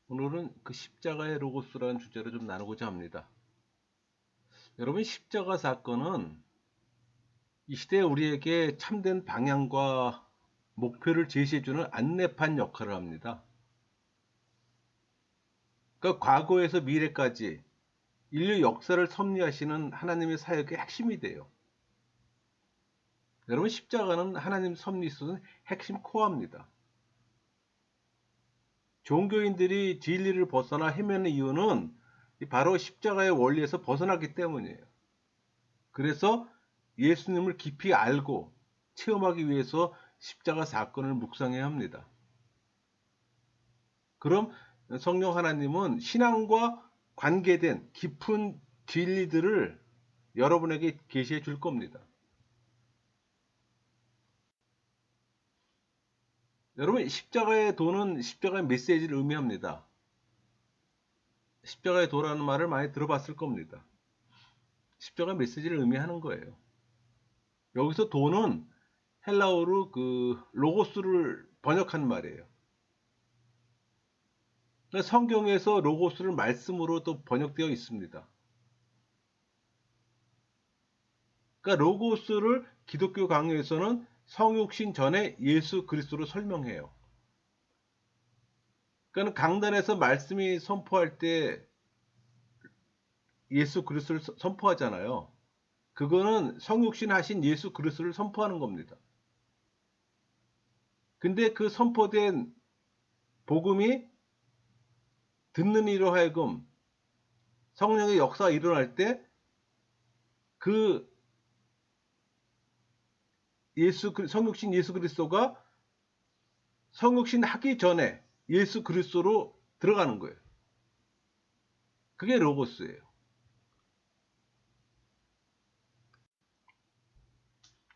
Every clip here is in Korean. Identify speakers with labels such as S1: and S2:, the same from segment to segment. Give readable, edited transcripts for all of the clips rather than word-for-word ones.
S1: 오늘은 그 십자가의 로고스라는 주제로 좀 나누고자 합니다. 여러분, 십자가 사건은 이 시대에 우리에게 참된 방향과 목표를 제시해주는 안내판 역할을 합니다. 그러니까 과거에서 미래까지 인류 역사를 섭리하시는 하나님의 사역의 핵심이 돼요. 여러분, 십자가는 하나님 섭리 속의 핵심 코어입니다. 종교인들이 진리를 벗어나 헤매는 이유는 바로 십자가의 원리에서 벗어났기 때문이에요. 그래서 예수님을 깊이 알고 체험하기 위해서 십자가 사건을 묵상해야 합니다. 그럼 성령 하나님은 신앙과 관계된 깊은 진리들을 여러분에게 계시해 줄 겁니다. 여러분, 십자가의 도는 십자가의 메시지를 의미합니다. 십자가의 도라는 말을 많이 들어봤을 겁니다. 십자가 메시지를 의미하는 거예요. 여기서 도는 헬라어로 그 로고스를 번역한 말이에요. 성경에서 로고스를 말씀으로 또 번역되어 있습니다. 그러니까 로고스를 기독교 강요에서는 성육신 전에 예수 그리스도로 설명해요. 그러니까 강단에서 말씀이 선포할 때 예수 그리스도를 선포하잖아요. 그거는 성육신 하신 예수 그리스도를 선포하는 겁니다. 근데 그 선포된 복음이 듣는 이로 하여금 성령의 역사가 일어날 때 그 성육신 예수 그리스도가 성육신 하기 전에 예수 그리스도로 들어가는 거예요. 그게 로고스예요.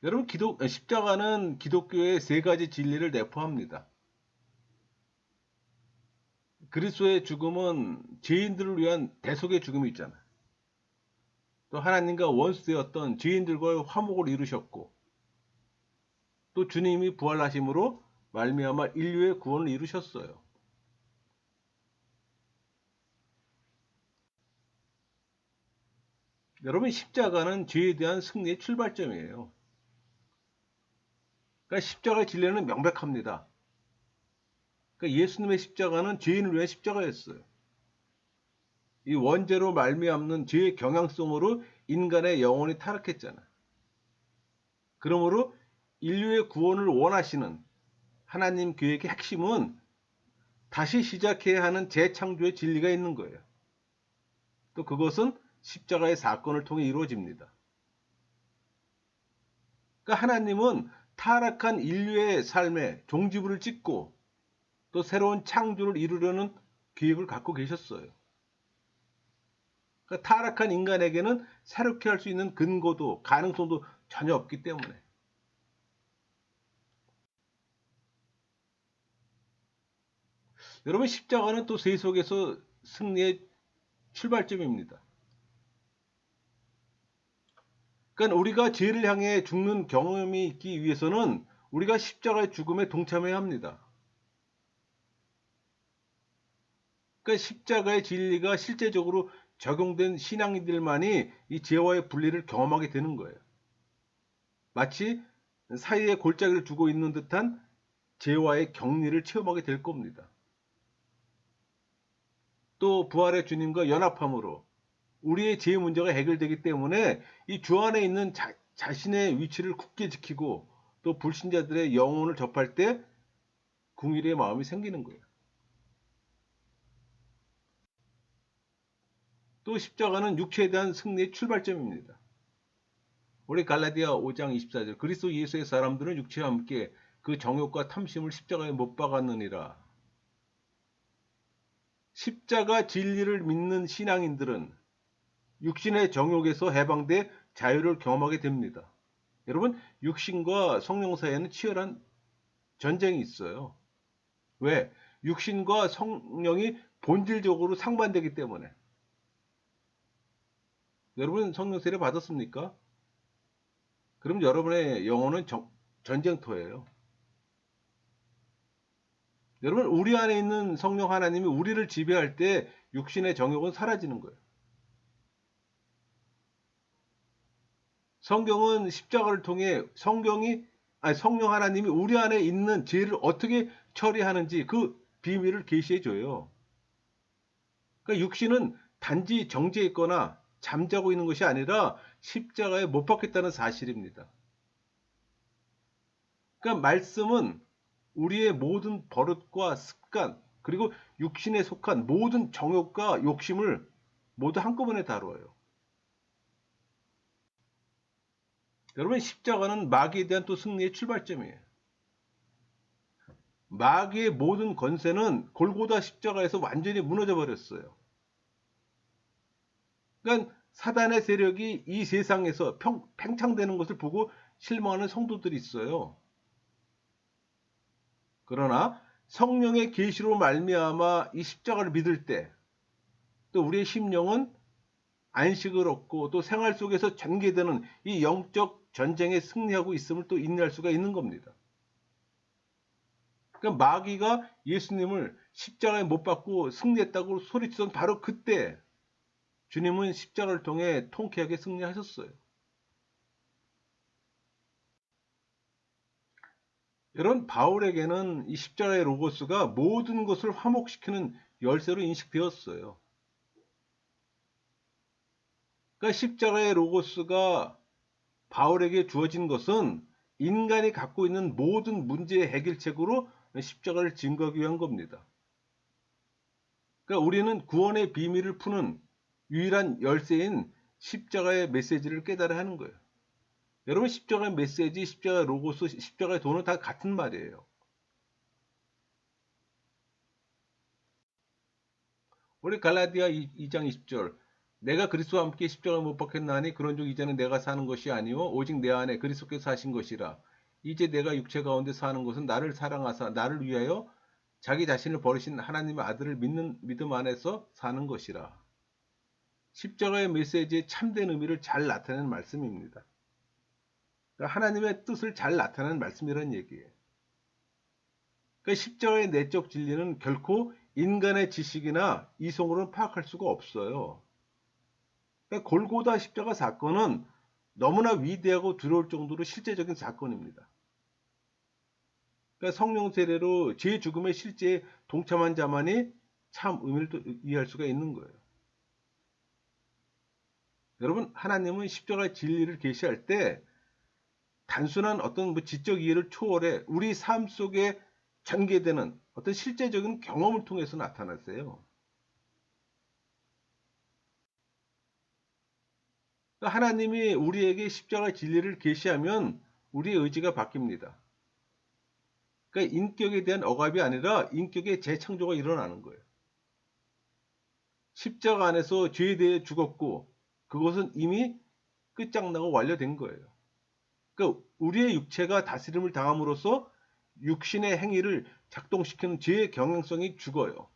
S1: 여러분, 십자가는 기독교의 세 가지 진리를 내포합니다. 그리스도의 죽음은 죄인들을 위한 대속의 죽음이 있잖아요. 또 하나님과 원수되었던 죄인들과의 화목을 이루셨고, 또 주님이 부활하심으로 말미암아 인류의 구원을 이루셨어요. 여러분, 십자가는 죄에 대한 승리의 출발점이에요. 그러니까 십자가의 진리는 명백합니다. 그러니까 예수님의 십자가는 죄인을 위한 십자가였어요. 이 원죄로 말미암는 죄의 경향성으로 인간의 영혼이 타락했잖아요. 그러므로 인류의 구원을 원하시는 하나님 계획의 핵심은 다시 시작해야 하는 재창조의 진리가 있는 거예요. 또 그것은 십자가의 사건을 통해 이루어집니다. 그러니까 하나님은 타락한 인류의 삶에 종지부를 찍고 또 새로운 창조를 이루려는 계획을 갖고 계셨어요. 그러니까 타락한 인간에게는 새롭게 할 수 있는 근거도 가능성도 전혀 없기 때문에. 여러분, 십자가는 또 세속에서 승리의 출발점입니다. 그러니까 우리가 죄를 향해 죽는 경험이 있기 위해서는 우리가 십자가의 죽음에 동참해야 합니다. 그러니까 십자가의 진리가 실제적으로 적용된 신앙인들만이 이 죄와의 분리를 경험하게 되는 거예요. 마치 사이에 골짜기를 두고 있는 듯한 죄와의 격리를 체험하게 될 겁니다. 또 부활의 주님과 연합함으로 우리의 죄 문제가 해결되기 때문에 이 주 안에 있는 자신의 위치를 굳게 지키고 또 불신자들의 영혼을 접할 때 궁일의 마음이 생기는 거예요. 또 십자가는 육체에 대한 승리의 출발점입니다. 우리 갈라디아 5장 24절 그리스도 예수의 사람들은 육체와 함께 그 정욕과 탐심을 십자가에 못 박았느니라. 십자가 진리를 믿는 신앙인들은 육신의 정욕에서 해방돼 자유를 경험하게 됩니다. 여러분, 육신과 성령 사이에는 치열한 전쟁이 있어요. 왜? 육신과 성령이 본질적으로 상반되기 때문에. 여러분, 성령 세례 받았습니까? 그럼 여러분의 영혼은 전쟁터예요. 여러분, 우리 안에 있는 성령 하나님이 우리를 지배할 때 육신의 정욕은 사라지는 거예요. 성경은 십자가를 통해 성령 하나님이 우리 안에 있는 죄를 어떻게 처리하는지 그 비밀을 계시해 줘요. 그러니까 육신은 단지 정죄 있거나 잠자고 있는 것이 아니라 십자가에 못 박혔다는 사실입니다. 그러니까 말씀은 우리의 모든 버릇과 습관, 그리고 육신에 속한 모든 정욕과 욕심을 모두 한꺼번에 다루어요. 여러분, 십자가는 마귀에 대한 또 승리의 출발점이에요. 마귀의 모든 권세는 골고다 십자가에서 완전히 무너져 버렸어요. 그러니까 사단의 세력이 이 세상에서 팽창되는 것을 보고 실망하는 성도들이 있어요. 그러나 성령의 계시로 말미암아 이 십자가를 믿을 때 또 우리의 심령은 안식을 얻고 또 생활 속에서 전개되는 이 영적 전쟁에 승리하고 있음을 또 인내할 수가 있는 겁니다. 그러니까 마귀가 예수님을 십자가에 못 박고 승리했다고 소리치던 바로 그때 주님은 십자가를 통해 통쾌하게 승리하셨어요. 여러분, 바울에게는 이 십자가의 로고스가 모든 것을 화목시키는 열쇠로 인식되었어요. 그러니까 십자가의 로고스가 바울에게 주어진 것은 인간이 갖고 있는 모든 문제의 해결책으로 십자가를 증거하기 위한 겁니다. 그러니까 우리는 구원의 비밀을 푸는 유일한 열쇠인 십자가의 메시지를 깨달아야 하는 거예요. 여러분, 십자가의 메시지, 십자가의 로고스, 십자가의 도는 다 같은 말이에요. 우리 갈라디아 2장 20절, 내가 그리스도와 함께 십자가에 못 박혔나니 그런즉 이제는 내가 사는 것이 아니요 오직 내 안에 그리스도께서 사신 것이라. 이제 내가 육체 가운데 사는 것은 나를 사랑하사 나를 위하여 자기 자신을 버리신 하나님의 아들을 믿는 믿음 안에서 사는 것이라. 십자가의 메시지의 참된 의미를 잘 나타내는 말씀입니다. 그러니까 하나님의 뜻을 잘 나타내는 말씀이라는 얘기예요. 그러니까 십자가의 내적 진리는 결코 인간의 지식이나 이성으로는 파악할 수가 없어요. 그러니까 골고다 십자가 사건은 너무나 위대하고 두려울 정도로 실제적인 사건입니다. 그러니까 성령 세례로 죄 죽음의 실제에 동참한 자만이 참 의미를 또 이해할 수가 있는 거예요. 여러분, 하나님은 십자가의 진리를 계시할 때 단순한 어떤 지적 이해를 초월해 우리 삶 속에 전개되는 어떤 실제적인 경험을 통해서 나타났어요. 그러니까 하나님이 우리에게 십자가의 진리를 계시하면 우리의 의지가 바뀝니다. 그러니까 인격에 대한 억압이 아니라 인격의 재창조가 일어나는 거예요. 십자가 안에서 죄에 대해 죽었고 그것은 이미 끝장나고 완료된 거예요. 그러니까 우리의 육체가 다스림을 당함으로써 육신의 행위를 작동시키는 죄의 경향성이 죽어요.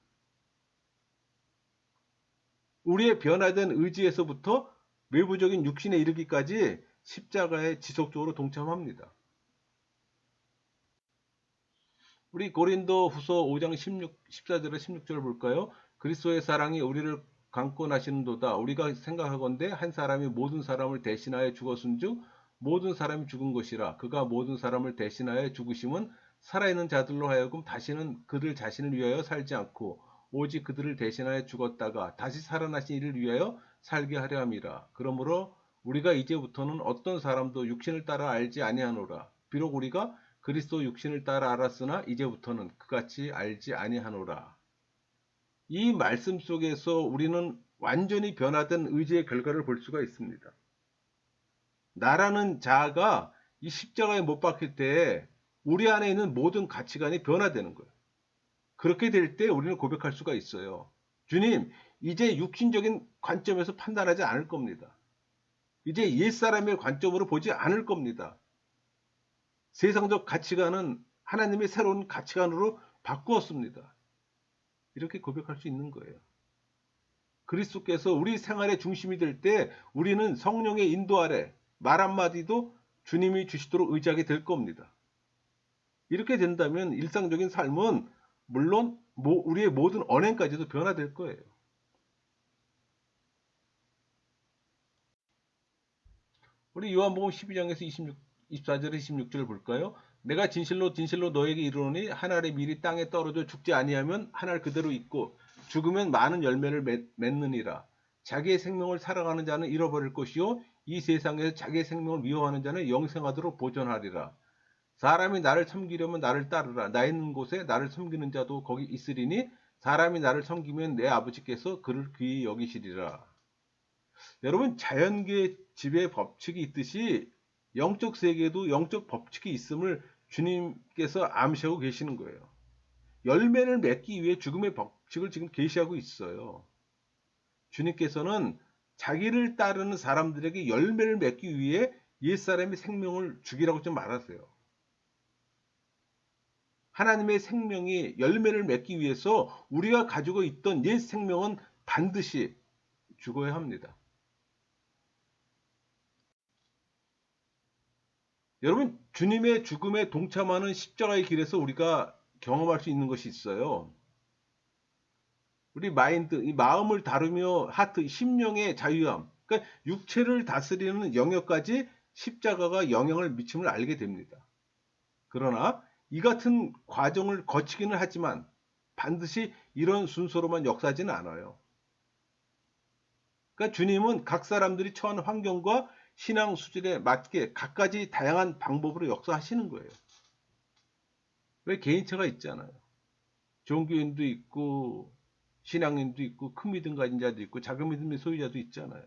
S1: 우리의 변화된 의지에서부터 외부적인 육신에 이르기까지 십자가에 지속적으로 동참합니다. 우리 고린도 후서 5장 14절에 16절을 볼까요? 그리스도의 사랑이 우리를 강권하시는도다. 우리가 생각하건대 한 사람이 모든 사람을 대신하여 죽었은즉 모든 사람이 죽은 것이라. 그가 모든 사람을 대신하여 죽으심은 살아있는 자들로 하여금 다시는 그들 자신을 위하여 살지 않고 오직 그들을 대신하여 죽었다가 다시 살아나신 이를 위하여 살게 하려 함이라. 그러므로 우리가 이제부터는 어떤 사람도 육신을 따라 알지 아니하노라. 비록 우리가 그리스도 육신을 따라 알았으나 이제부터는 그같이 알지 아니하노라. 이 말씀 속에서 우리는 완전히 변화된 의지의 결과를 볼 수가 있습니다. 나라는 자아가 이 십자가에 못 박힐 때 우리 안에 있는 모든 가치관이 변화되는 거예요. 그렇게 될 때 우리는 고백할 수가 있어요. 주님, 이제 육신적인 관점에서 판단하지 않을 겁니다. 이제 옛사람의 관점으로 보지 않을 겁니다. 세상적 가치관은 하나님의 새로운 가치관으로 바꾸었습니다. 이렇게 고백할 수 있는 거예요. 그리스도께서 우리 생활의 중심이 될 때 우리는 성령의 인도 아래 말 한마디도 주님이 주시도록 의지하게 될 겁니다. 이렇게 된다면 일상적인 삶은 물론 우리의 모든 언행까지도 변화될 거예요. 우리 요한복음 12장에서 24절에 26절을 볼까요? 내가 진실로 진실로 너에게 이르노니 한 알의 밀이 땅에 떨어져 죽지 아니하면 한 알 그대로 있고 죽으면 많은 열매를 맺느니라. 자기의 생명을 사랑하는 자는 잃어버릴 것이요 이 세상에서 자기의 생명을 미워하는 자는 영생하도록 보존하리라. 사람이 나를 섬기려면 나를 따르라. 나 있는 곳에 나를 섬기는 자도 거기 있으리니 사람이 나를 섬기면 내 아버지께서 그를 귀히 여기시리라. 여러분, 자연계의 지배 법칙이 있듯이 영적 세계에도 영적 법칙이 있음을 주님께서 암시하고 계시는 거예요. 열매를 맺기 위해 죽음의 법칙을 지금 계시하고 있어요. 주님께서는 자기를 따르는 사람들에게 열매를 맺기 위해 옛사람의 생명을 죽이라고 좀 말하세요. 하나님의 생명이 열매를 맺기 위해서 우리가 가지고 있던 옛 생명은 반드시 죽어야 합니다. 여러분, 주님의 죽음에 동참하는 십자가의 길에서 우리가 경험할 수 있는 것이 있어요. 우리 마인드, 이 마음을 다루며 하트, 심령의 자유함, 그러니까 육체를 다스리는 영역까지 십자가가 영향을 미침을 알게 됩니다. 그러나 이 같은 과정을 거치기는 하지만 반드시 이런 순서로만 역사하지는 않아요. 그러니까 주님은 각 사람들이 처한 환경과 신앙 수준에 맞게 각가지 다양한 방법으로 역사하시는 거예요. 왜 개인차가 있잖아요. 종교인도 있고 신앙인도 있고 큰 믿음 가진 자도 있고 작은 믿음의 소유자도 있잖아요.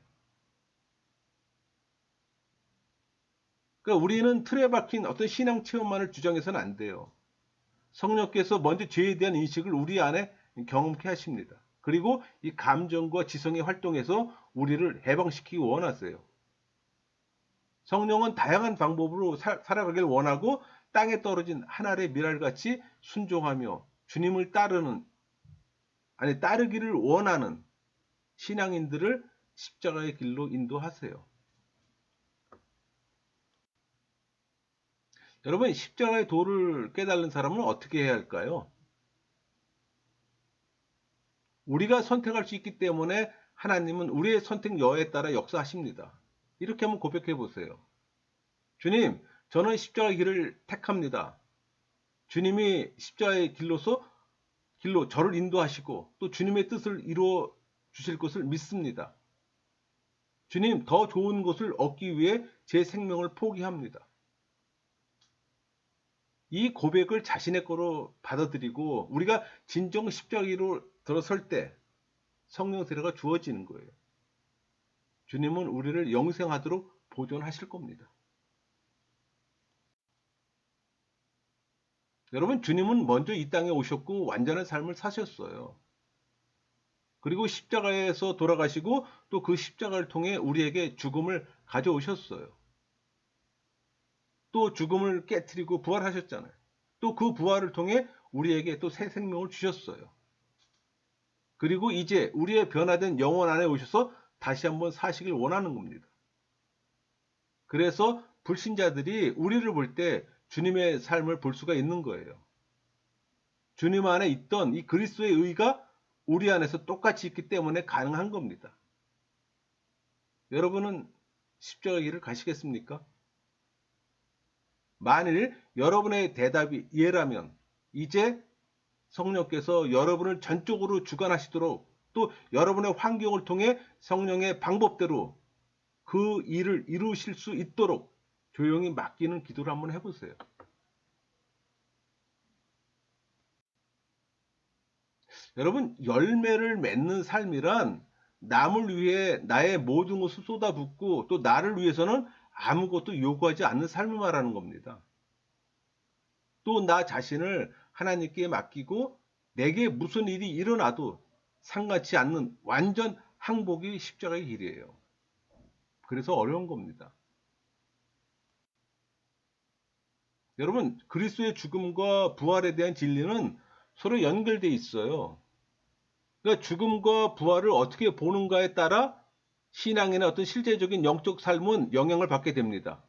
S1: 그러니까 우리는 틀에 박힌 어떤 신앙 체험만을 주장해서는 안 돼요. 성령께서 먼저 죄에 대한 인식을 우리 안에 경험케 하십니다. 그리고 이 감정과 지성의 활동에서 우리를 해방시키기 원하세요. 성령은 다양한 방법으로 살아가길 원하고 땅에 떨어진 한 알의 밀알같이 순종하며 주님을 따르기를 원하는 신앙인들을 십자가의 길로 인도하세요. 여러분, 십자가의 도를 깨달은 사람은 어떻게 해야 할까요? 우리가 선택할 수 있기 때문에 하나님은 우리의 선택 여하에 따라 역사하십니다. 이렇게 한번 고백해 보세요. 주님, 저는 십자가의 길을 택합니다. 주님이 십자가의 길로 저를 인도하시고 또 주님의 뜻을 이루어 주실 것을 믿습니다. 주님, 더 좋은 것을 얻기 위해 제 생명을 포기합니다. 이 고백을 자신의 거로 받아들이고 우리가 진정 십자가로 들어설 때 성령 세례가 주어지는 거예요. 주님은 우리를 영생하도록 보존하실 겁니다. 여러분, 주님은 먼저 이 땅에 오셨고 완전한 삶을 사셨어요. 그리고 십자가에서 돌아가시고 또 그 십자가를 통해 우리에게 죽음을 가져오셨어요. 또 죽음을 깨뜨리고 부활하셨잖아요. 또 그 부활을 통해 우리에게 또 새 생명을 주셨어요. 그리고 이제 우리의 변화된 영혼 안에 오셔서 다시 한번 사시길 원하는 겁니다. 그래서 불신자들이 우리를 볼 때 주님의 삶을 볼 수가 있는 거예요. 주님 안에 있던 이 그리스도의 의가 우리 안에서 똑같이 있기 때문에 가능한 겁니다. 여러분은 십자가 길을 가시겠습니까? 만일 여러분의 대답이 예라면 이제 성령께서 여러분을 전적으로 주관하시도록 또 여러분의 환경을 통해 성령의 방법대로 그 일을 이루실 수 있도록 조용히 맡기는 기도를 한번 해보세요. 여러분, 열매를 맺는 삶이란 남을 위해 나의 모든 것을 쏟아붓고 또 나를 위해서는 아무것도 요구하지 않는 삶을 말하는 겁니다. 또 나 자신을 하나님께 맡기고 내게 무슨 일이 일어나도 상관치 않는 완전 항복이 십자가의 길이에요. 그래서 어려운 겁니다. 여러분, 그리스도의 죽음과 부활에 대한 진리는 서로 연결되어 있어요. 그러니까 죽음과 부활을 어떻게 보는가에 따라 신앙이나 어떤 실제적인 영적 삶은 영향을 받게 됩니다.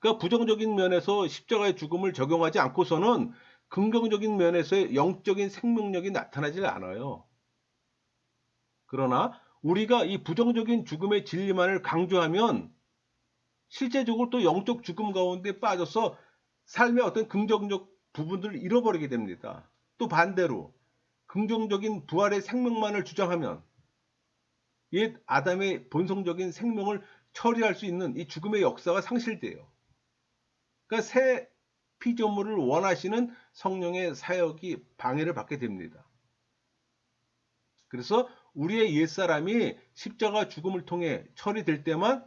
S1: 그러니까 부정적인 면에서 십자가의 죽음을 적용하지 않고서는 긍정적인 면에서의 영적인 생명력이 나타나질 않아요. 그러나 우리가 이 부정적인 죽음의 진리만을 강조하면 실제적으로 또 영적 죽음 가운데 빠져서 삶의 어떤 긍정적 부분들을 잃어버리게 됩니다. 또 반대로 긍정적인 부활의 생명만을 주장하면 옛 아담의 본성적인 생명을 처리할 수 있는 이 죽음의 역사가 상실돼요. 그러니까 새 피조물을 원하시는 성령의 사역이 방해를 받게 됩니다. 그래서 우리의 옛사람이 십자가 죽음을 통해 처리될 때만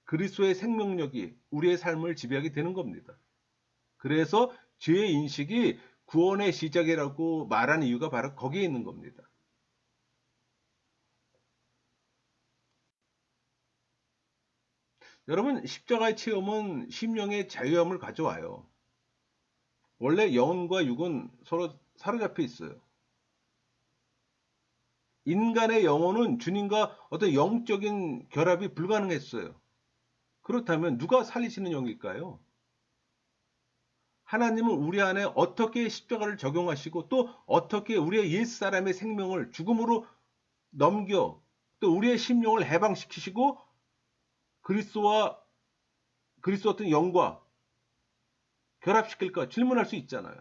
S1: 그리스도의 생명력이 우리의 삶을 지배하게 되는 겁니다. 그래서 죄의 인식이 구원의 시작이라고 말하는 이유가 바로 거기에 있는 겁니다. 여러분, 십자가의 체험은 심령의 자유함을 가져와요. 원래 영혼과 육은 서로 사로잡혀 있어요. 인간의 영혼은 주님과 어떤 영적인 결합이 불가능했어요. 그렇다면 누가 살리시는 영일까요? 하나님은 우리 안에 어떻게 십자가를 적용하시고 또 어떻게 우리의 옛사람의 생명을 죽음으로 넘겨 또 우리의 심령을 해방시키시고 그리스도와 그리스도 어떤 영과 결합시킬까 질문할 수 있잖아요.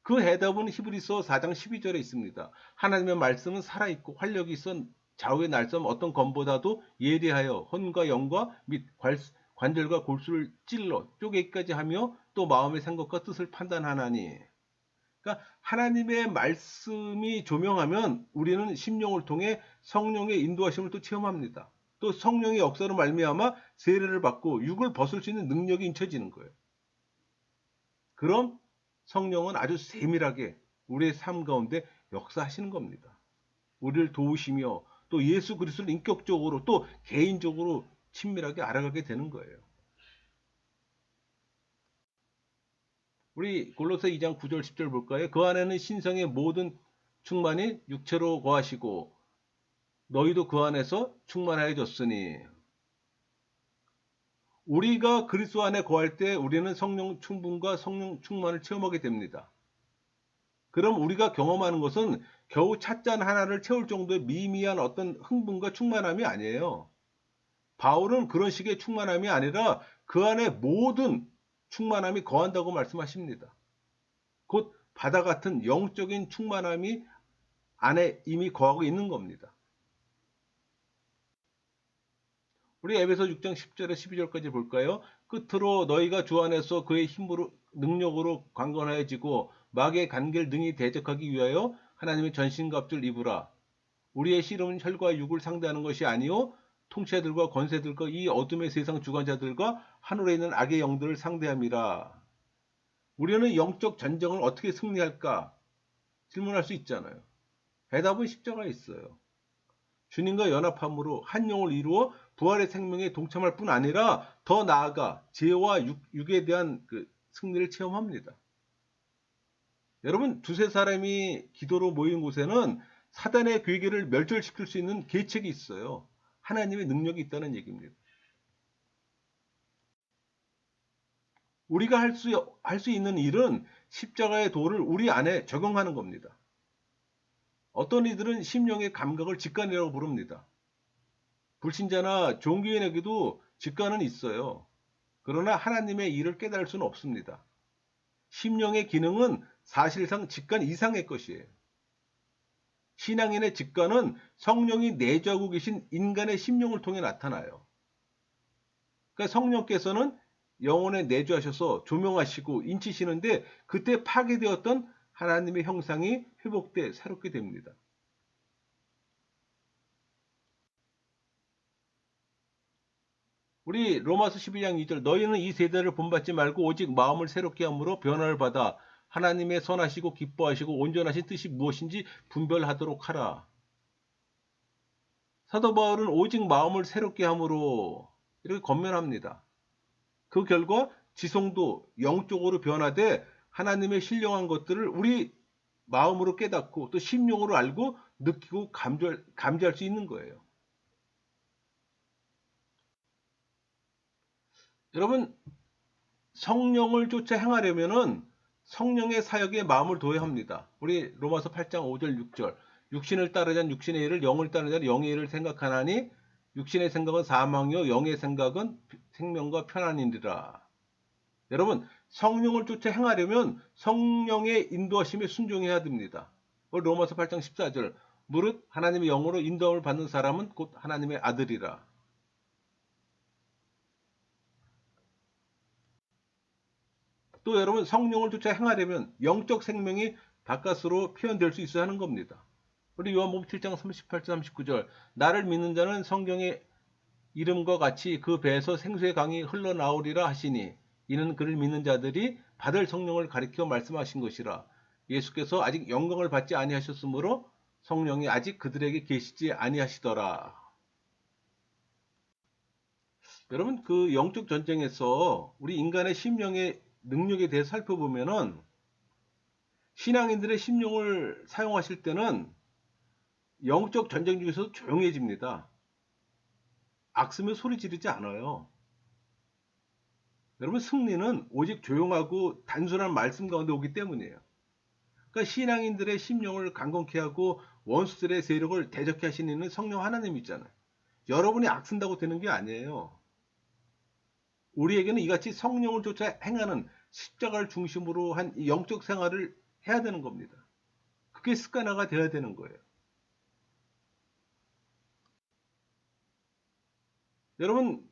S1: 그 해답은 히브리서 4장 12절에 있습니다. 하나님의 말씀은 살아있고 활력이 있어 좌우의 날섬 어떤 검보다도 예리하여 혼과 영과 및 관절과 골수를 찔러 쪼개기까지 하며 또 마음의 생각과 뜻을 판단하나니. 그러니까 하나님의 말씀이 조명하면 우리는 심령을 통해 성령의 인도하심을 또 체험합니다. 또 성령의 역사로 말미암아 세례를 받고 육을 벗을 수 있는 능력이 인쳐지는 거예요. 그럼 성령은 아주 세밀하게 우리의 삶 가운데 역사하시는 겁니다. 우리를 도우시며 또 예수 그리스도를 인격적으로 또 개인적으로 친밀하게 알아가게 되는 거예요. 우리 골로새 2장 9절 10절 볼까요? 그 안에는 신성의 모든 충만이 육체로 거하시고 너희도 그 안에서 충만하여졌으니. 우리가 그리스도 안에 거할 때 우리는 성령 충분과 성령 충만을 체험하게 됩니다. 그럼 우리가 경험하는 것은 겨우 찻잔 하나를 채울 정도의 미미한 어떤 흥분과 충만함이 아니에요. 바울은 그런 식의 충만함이 아니라 그 안에 모든 충만함이 거한다고 말씀하십니다. 곧 바다 같은 영적인 충만함이 안에 이미 거하고 있는 겁니다. 우리 에베소 6장 10절에 12절까지 볼까요? 끝으로 너희가 주 안에서 그의 힘으로 능력으로 강건하여지고 마귀의 간계를 능히 대적하기 위하여 하나님의 전신갑주를 입으라. 우리의 씨름은 혈과 육을 상대하는 것이 아니요 통치자들과 권세들과 이 어둠의 세상 주관자들과 하늘에 있는 악의 영들을 상대함이라. 우리는 영적 전쟁을 어떻게 승리할까 질문할 수 있잖아요. 대답은 십자가에 있어요. 주님과 연합함으로 한 영을 이루어 부활의 생명에 동참할 뿐 아니라 더 나아가 죄와 육에 대한 그 승리를 체험합니다. 여러분, 두세 사람이 기도로 모인 곳에는 사단의 괴계를 멸절시킬 수 있는 계책이 있어요. 하나님의 능력이 있다는 얘기입니다. 우리가 할 수 있는 일은 십자가의 도를 우리 안에 적용하는 겁니다. 어떤 이들은 심령의 감각을 직관이라고 부릅니다. 불신자나 종교인에게도 직관은 있어요. 그러나 하나님의 일을 깨달을 수는 없습니다. 심령의 기능은 사실상 직관 이상의 것이에요. 신앙인의 직관은 성령이 내주하고 계신 인간의 심령을 통해 나타나요. 그러니까 성령께서는 영혼에 내주하셔서 조명하시고 인치시는데 그때 파괴되었던 하나님의 형상이 회복돼 새롭게 됩니다. 우리 로마서 12장 2절 너희는 이 세대를 본받지 말고 오직 마음을 새롭게 함으로 변화를 받아 하나님의 선하시고 기뻐하시고 온전하신 뜻이 무엇인지 분별하도록 하라. 사도 바울은 오직 마음을 새롭게 함으로 이렇게 권면합니다. 그 결과 지성도 영적으로 변화돼 하나님의 신령한 것들을 우리 마음으로 깨닫고 또 심령으로 알고 느끼고 감지할 수 있는 거예요. 여러분, 성령을 쫓아 행하려면은 성령의 사역에 마음을 둬야 합니다. 우리 로마서 8장 5절 6절. 육신을 따르자는 육신의 일을, 영을 따르자는 영의 일을 생각하나니 육신의 생각은 사망이요 영의 생각은 생명과 편안이니라. 여러분, 성령을 쫓아 행하려면 성령의 인도하심에 순종해야 됩니다. 로마서 8장 14절. 무릇 하나님의 영으로 인도함을 받는 사람은 곧 하나님의 아들이라. 또 여러분, 성령을 쫓아 행하려면 영적 생명이 바깥으로 표현될 수 있어야 하는 겁니다. 우리 요한복음 7장 38절 39절. 나를 믿는 자는 성경의 이름과 같이 그 배에서 생수의 강이 흘러나오리라 하시니 이는 그를 믿는 자들이 받을 성령을 가리켜 말씀하신 것이라. 예수께서 아직 영광을 받지 아니하셨으므로 성령이 아직 그들에게 계시지 아니하시더라. 여러분, 그 영적 전쟁에서 우리 인간의 심령의 능력에 대해 살펴보면은 신앙인들의 심령을 사용하실 때는 영적 전쟁 중에서도 조용해집니다. 악쓰며 소리 지르지 않아요. 여러분, 승리는 오직 조용하고 단순한 말씀 가운데 오기 때문이에요. 그러니까 신앙인들의 심령을 강건케 하고 원수들의 세력을 대적케 하시는 이는 성령 하나님 있잖아요. 여러분이 악쓴다고 되는 게 아니에요. 우리에게는 이같이 성령을 쫓아 행하는 십자가를 중심으로 한 영적 생활을 해야 되는 겁니다. 그게 습관화가 되어야 되는 거예요. 여러분,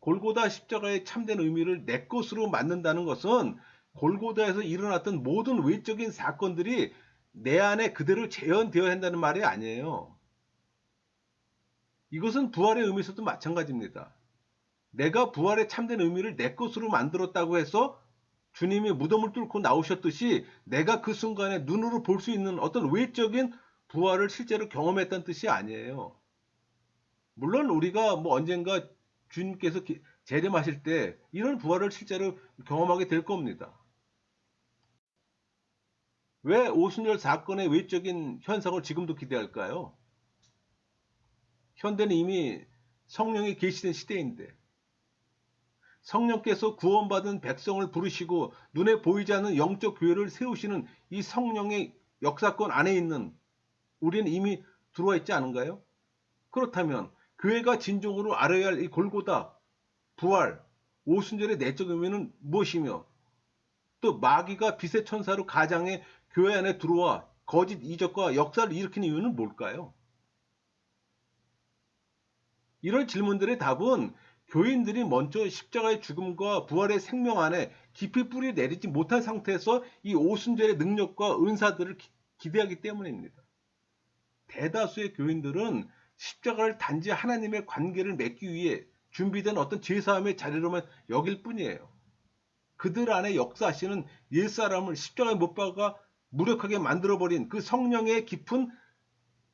S1: 골고다 십자가의 참된 의미를 내 것으로 만든다는 것은 골고다에서 일어났던 모든 외적인 사건들이 내 안에 그대로 재현되어야 한다는 말이 아니에요. 이것은 부활의 의미에서도 마찬가지입니다. 내가 부활의 참된 의미를 내 것으로 만들었다고 해서 주님이 무덤을 뚫고 나오셨듯이 내가 그 순간에 눈으로 볼 수 있는 어떤 외적인 부활을 실제로 경험했다는 뜻이 아니에요. 물론 우리가 뭐 언젠가 주님께서 재림하실 때 이런 부활을 실제로 경험하게 될 겁니다. 왜 오순절 사건의 외적인 현상을 지금도 기대할까요? 현대는 이미 성령이 계시된 시대인데 성령께서 구원받은 백성을 부르시고 눈에 보이지 않는 영적 교회를 세우시는 이 성령의 역사권 안에 있는 우리는 이미 들어와 있지 않은가요? 그렇다면 교회가 진정으로 알아야 할 이 골고다, 부활, 오순절의 내적 의미는 무엇이며 또 마귀가 빛의 천사로 가장해 교회 안에 들어와 거짓 이적과 역사를 일으키는 이유는 뭘까요? 이런 질문들의 답은 교인들이 먼저 십자가의 죽음과 부활의 생명 안에 깊이 뿌리 내리지 못한 상태에서 이 오순절의 능력과 은사들을 기대하기 때문입니다. 대다수의 교인들은 십자가를 단지 하나님의 관계를 맺기 위해 준비된 어떤 제사함의 자리로만 여길 뿐이에요. 그들 안에 역사하시는 옛사람을 십자가에 못 박아 무력하게 만들어버린 그 성령의 깊은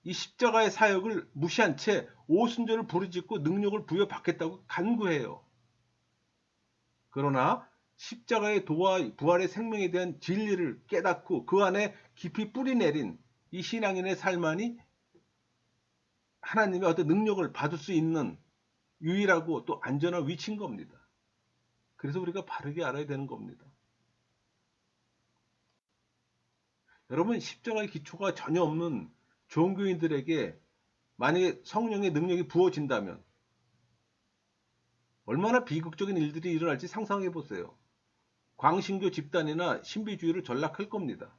S1: 이 십자가의 사역을 무시한 채 오순절을 부르짖고 능력을 부여받겠다고 간구해요. 그러나 십자가의 도와 부활의 생명에 대한 진리를 깨닫고 그 안에 깊이 뿌리내린 이 신앙인의 삶만이 하나님의 어떤 능력을 받을 수 있는 유일하고 또 안전한 위치인 겁니다. 그래서 우리가 바르게 알아야 되는 겁니다. 여러분, 십자가의 기초가 전혀 없는 종교인들에게 만약에 성령의 능력이 부어진다면 얼마나 비극적인 일들이 일어날지 상상해 보세요. 광신교 집단이나 신비주의를 전락할 겁니다.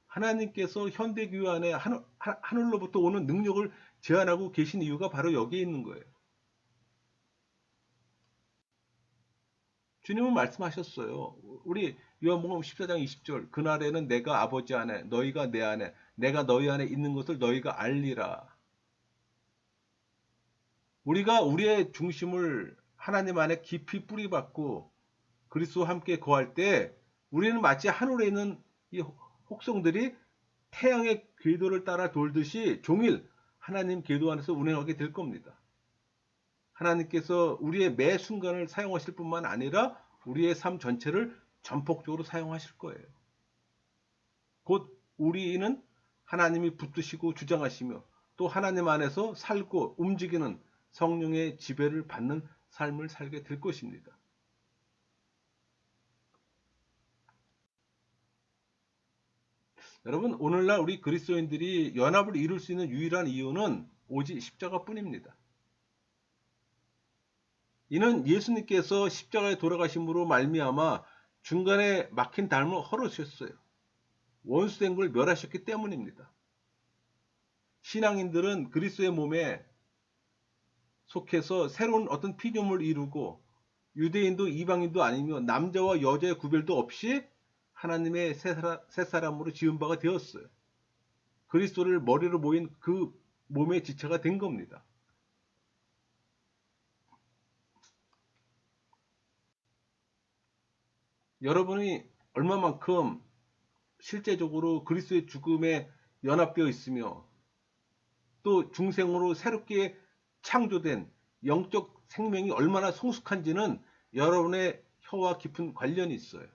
S1: 하나님께서 현대교회 안에 하늘로부터 오는 능력을 제한하고 계신 이유가 바로 여기에 있는 거예요. 주님은 말씀하셨어요. 우리 요한복음 14장 20절 그날에는 내가 아버지 안에 너희가 내 안에 내가 너희 안에 있는 것을 너희가 알리라. 우리가 우리의 중심을 하나님 안에 깊이 뿌리박고 그리스도와 함께 거할 때 우리는 마치 하늘에 있는 이 혹성들이 태양의 궤도를 따라 돌듯이 종일 하나님 궤도 안에서 운행하게 될 겁니다. 하나님께서 우리의 매 순간을 사용하실 뿐만 아니라 우리의 삶 전체를 전폭적으로 사용하실 거예요. 곧 우리는 하나님이 붙드시고 주장하시며 또 하나님 안에서 살고 움직이는 성령의 지배를 받는 삶을 살게 될 것입니다. 여러분, 오늘날 우리 그리스도인들이 연합을 이룰 수 있는 유일한 이유는 오직 십자가뿐입니다. 이는 예수님께서 십자가에 돌아가심으로 말미암아 중간에 막힌 담을 헐으셨어요. 원수된 걸 멸하셨기 때문입니다. 신앙인들은 그리스도의 몸에 속해서 새로운 어떤 피조물을 이루고 유대인도 이방인도 아니며 남자와 여자의 구별도 없이 하나님의 새 사람으로 지은 바가 되었어요. 그리스도를 머리로 모인 그 몸의 지체가 된 겁니다. 여러분이 얼마만큼 실제적으로 그리스도의 죽음에 연합되어 있으며 또 중생으로 새롭게 창조된 영적 생명이 얼마나 성숙한지는 여러분의 혀와 깊은 관련이 있어요.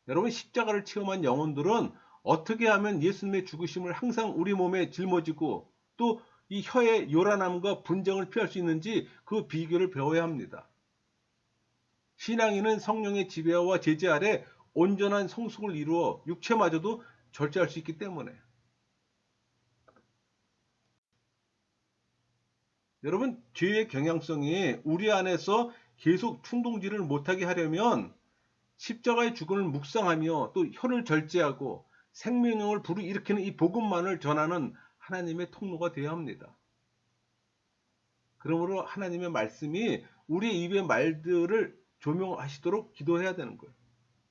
S1: 여러분, 십자가를 체험한 영혼들은 어떻게 하면 예수님의 죽으심을 항상 우리 몸에 짊어지고 또 이 혀의 요란함과 분쟁을 피할 수 있는지 그 비결을 배워야 합니다. 신앙인은 성령의 지배와 제재 아래 온전한 성숙을 이루어 육체마저도 절제할 수 있기 때문에. 여러분, 죄의 경향성이 우리 안에서 계속 충동질을 못하게 하려면 십자가의 죽음을 묵상하며 또 혀를 절제하고 생명력을 불러일으키는 이 복음만을 전하는 하나님의 통로가 되어야 합니다. 그러므로 하나님의 말씀이 우리의 입의 말들을 조명하시도록 기도해야 되는 거예요.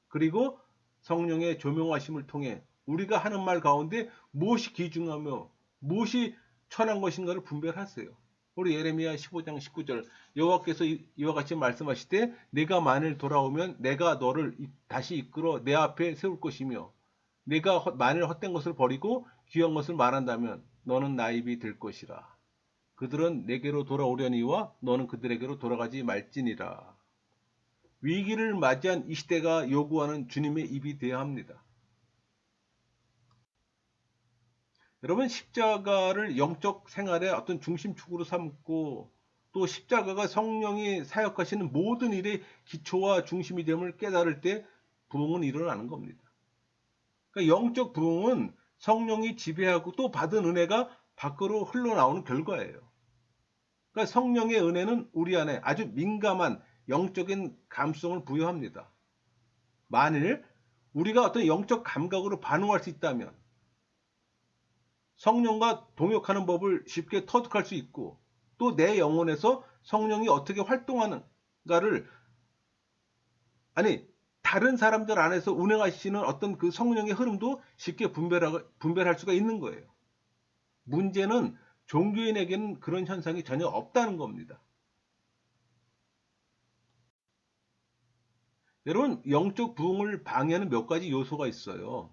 S1: 그리고 성령의 조명하심을 통해 우리가 하는 말 가운데 무엇이 귀중하며 무엇이 천한 것인가를 분별하세요. 우리 예레미야 15장 19절 여호와께서 이와 같이 말씀하시되 내가 만일 돌아오면 내가 너를 다시 이끌어 내 앞에 세울 것이며 내가 만일 헛된 것을 버리고 귀한 것을 말한다면 너는 나의 입이 될 것이라. 그들은 내게로 돌아오려니와 너는 그들에게로 돌아가지 말지니라. 위기를 맞이한 이 시대가 요구하는 주님의 입이 되어야 합니다. 여러분, 십자가를 영적 생활의 어떤 중심축으로 삼고 또 십자가가 성령이 사역하시는 모든 일의 기초와 중심이 됨을 깨달을 때 부흥은 일어나는 겁니다. 그러니까 영적 부흥은 성령이 지배하고 또 받은 은혜가 밖으로 흘러나오는 결과예요. 그러니까 성령의 은혜는 우리 안에 아주 민감한 영적인 감성을 부여합니다. 만일 우리가 어떤 영적 감각으로 반응할 수 있다면 성령과 동역하는 법을 쉽게 터득할 수 있고 또 내 영혼에서 성령이 어떻게 활동하는가를 다른 사람들 안에서 운행하시는 어떤 그 성령의 흐름도 쉽게 분별할 수가 있는 거예요. 문제는 종교인에게는 그런 현상이 전혀 없다는 겁니다. 여러분, 영적 부흥을 방해하는 몇 가지 요소가 있어요.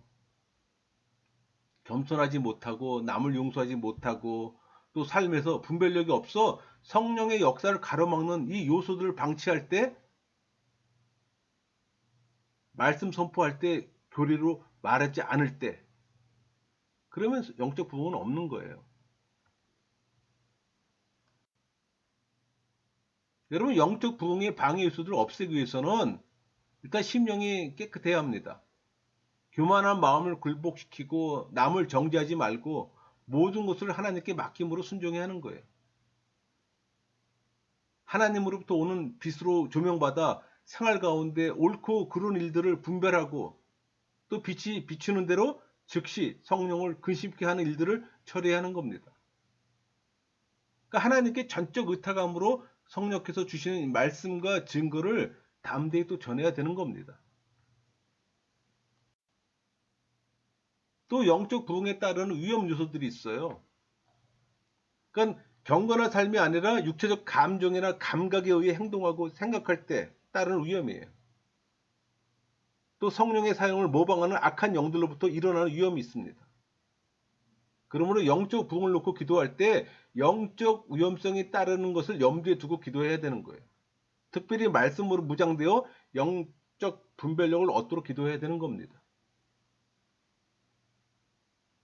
S1: 겸손하지 못하고 남을 용서하지 못하고 또 삶에서 분별력이 없어 성령의 역사를 가로막는 이 요소들을 방치할 때 말씀 선포할 때 교리로 말하지 않을 때 그러면 영적 부흥은 없는 거예요. 여러분, 영적 부흥의 방해 요소들을 없애기 위해서는 일단 심령이 깨끗해야 합니다. 교만한 마음을 굴복시키고 남을 정죄하지 말고 모든 것을 하나님께 맡김으로 순종해야 하는 거예요. 하나님으로부터 오는 빛으로 조명받아 생활 가운데 옳고 그른 일들을 분별하고 또 빛이 비추는 대로 즉시 성령을 근심케 하는 일들을 처리해야 하는 겁니다. 그러니까 하나님께 전적 의탁함으로 성령께서 주시는 말씀과 증거를 담대히 또 전해야 되는 겁니다. 또 영적 부흥에 따르는 위험 요소들이 있어요. 그러니까 경건한 삶이 아니라 육체적 감정이나 감각에 의해 행동하고 생각할 때 따르는 위험이에요. 또 성령의 사용을 모방하는 악한 영들로부터 일어나는 위험이 있습니다. 그러므로 영적 부흥을 놓고 기도할 때 영적 위험성이 따르는 것을 염두에 두고 기도해야 되는 거예요. 특별히 말씀으로 무장되어 영적 분별력을 얻도록 기도해야 되는 겁니다.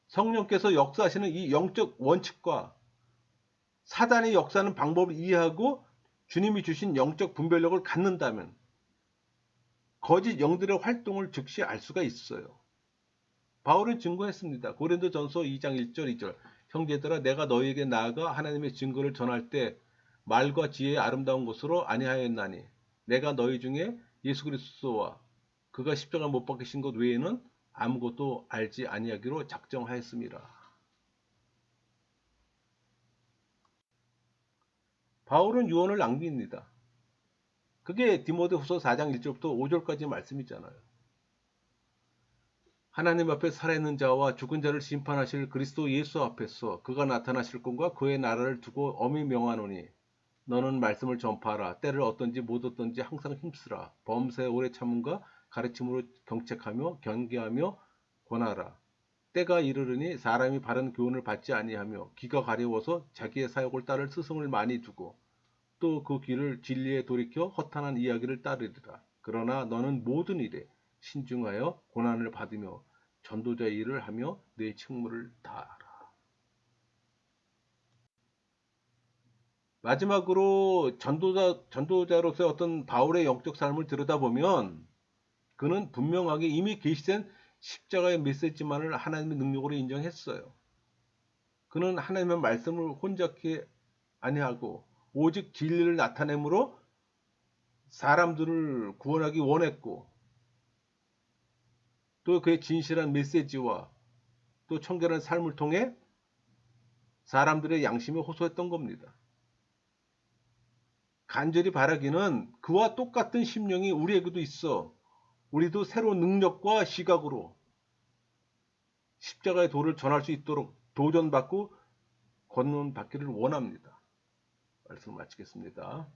S1: 성령께서 역사하시는 이 영적 원칙과 사단이 역사하는 방법을 이해하고 주님이 주신 영적 분별력을 갖는다면 거짓 영들의 활동을 즉시 알 수가 있어요. 바울은 증거했습니다. 고린도전서 2장 1절 2절. 형제들아 내가 너희에게 나아가 하나님의 증거를 전할 때 말과 지혜의 아름다운 것으로 아니하였나니 내가 너희 중에 예수 그리스도와 그가 십자가 못 박히신 것 외에는 아무것도 알지 아니하기로 작정하였습니다. 바울은 유언을 남깁니다. 그게 디모데후서 4장 1절부터 5절까지 말씀이잖아요. 하나님 앞에 살아있는 자와 죽은 자를 심판하실 그리스도 예수 앞에서 그가 나타나실 것과 그의 나라를 두고 엄히 명하노니 너는 말씀을 전파하라. 때를 어떤지 못 어떤지 항상 힘쓰라. 범사에 오래 참음과 가르침으로 경책하며 경계하며 권하라. 때가 이르르니 사람이 바른 교훈을 받지 아니하며 귀가 가려워서 자기의 사욕을 따를 스승을 많이 두고 또 그 귀를 진리에 돌이켜 허탄한 이야기를 따르리라. 그러나 너는 모든 일에 신중하여 고난을 받으며 전도자의 일을 하며 내 책무를 다하라. 마지막으로 전도자로서의 어떤 바울의 영적 삶을 들여다보면 그는 분명하게 이미 계시된 십자가의 메시지만을 하나님의 능력으로 인정했어요. 그는 하나님의 말씀을 혼잡히 아니하고 오직 진리를 나타내므로 사람들을 구원하기 원했고 또 그의 진실한 메시지와 또 청결한 삶을 통해 사람들의 양심에 호소했던 겁니다. 간절히 바라기는 그와 똑같은 심령이 우리에게도 있어 우리도 새로운 능력과 시각으로 십자가의 도를 전할 수 있도록 도전받고 권능받기를 원합니다. 말씀 마치겠습니다.